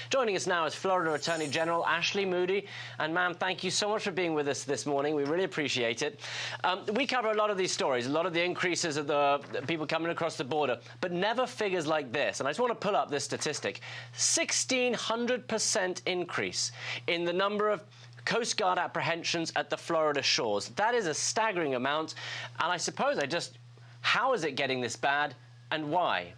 Joining us now is Florida Attorney General Ashley Moody. And ma'am, thank you so much for being with us this morning. We really appreciate it. We cover a lot of these stories, a lot of the increases of the people coming across the border, but never figures like this. And I just want to pull up this statistic. 1,600% increase in the number of Coast Guard apprehensions at the Florida shores. That is a staggering amount. And I suppose how is it getting this bad and why?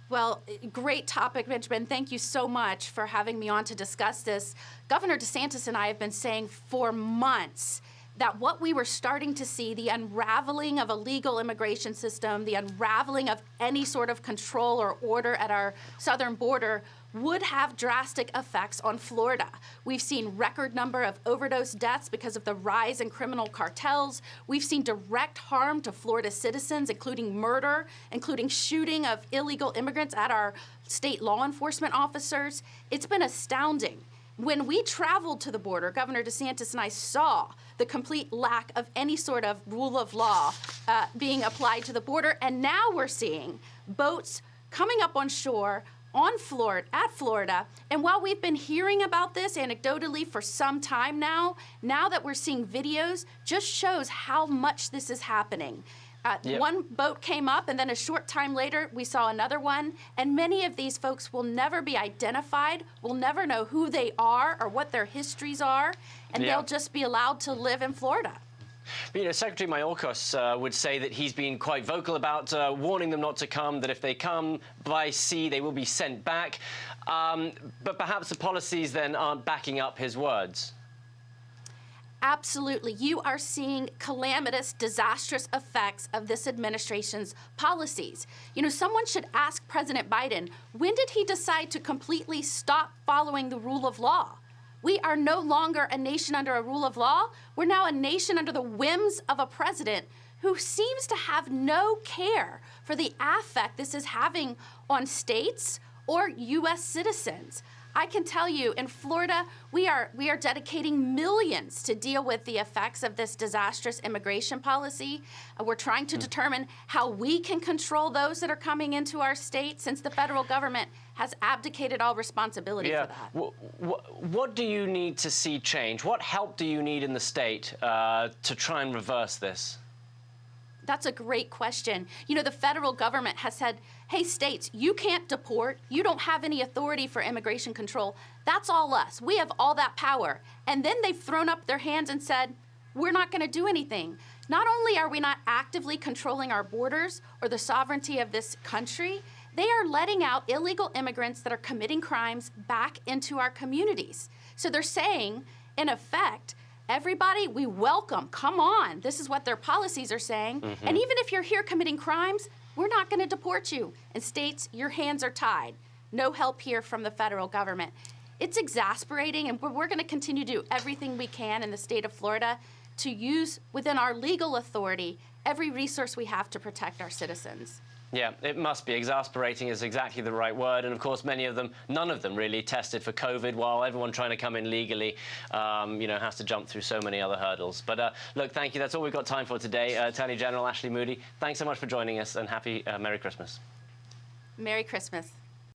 Well, great topic, Benjamin. Thank you so much for having me on to discuss this. Governor DeSantis and I have been saying for months that what we were starting to see, the unraveling of a legal immigration system, the unraveling of any sort of control or order at our southern border, would have drastic effects on Florida. We've seen record number of overdose deaths because of the rise in criminal cartels. We've seen direct harm to Florida citizens, including murder, including shooting of illegal immigrants at our state law enforcement officers. It's been astounding. When we traveled to the border, Governor DeSantis and I saw the complete lack of any sort of rule of law being applied to the border, and now we're seeing boats coming up on shore at Florida. And while we've been hearing about this anecdotally for some time now that we're seeing videos, just shows how much this is happening. Yep. One boat came up, and then a short time later, we saw another one. And many of these folks will never be identified. We'll never know who they are or what their histories are. And they'll just be allowed to live in Florida. But, Secretary Mayorkas would say that he's been quite vocal about warning them not to come, that if they come by sea, they will be sent back. But perhaps the policies then aren't backing up his words. Absolutely. You are seeing calamitous, disastrous effects of this administration's policies. Someone should ask President Biden, when did he decide to completely stop following the rule of law? We are no longer a nation under a rule of law. We're now a nation under the whims of a president who seems to have no care for the effect this is having on states or U.S. citizens. I can tell you, in Florida, we are dedicating millions to deal with the effects of this disastrous immigration policy. We're trying to determine how we can control those that are coming into our state, since the federal government has abdicated all responsibility for that. What do you need to see change? What help do you need in the state to try and reverse this? That's a great question. The federal government has said, hey, states, you can't deport. You don't have any authority for immigration control. That's all us. We have all that power. And then they've thrown up their hands and said, we're not going to do anything. Not only are we not actively controlling our borders or the sovereignty of this country, they are letting out illegal immigrants that are committing crimes back into our communities. So they're saying, in effect, everybody, we welcome, come on. This is what their policies are saying. And even if you're here committing crimes, we're not going to deport you. And states, your hands are tied. No help here from the federal government. It's exasperating, and we're going to continue to do everything we can in the state of Florida to use within our legal authority every resource we have to protect our citizens. Yeah, it must be. Exasperating is exactly the right word. And of course, none of them really tested for COVID, while everyone trying to come in legally, has to jump through so many other hurdles. But look, thank you. That's all we've got time for today. Attorney General Ashley Moody, thanks so much for joining us, and Merry Christmas. Merry Christmas.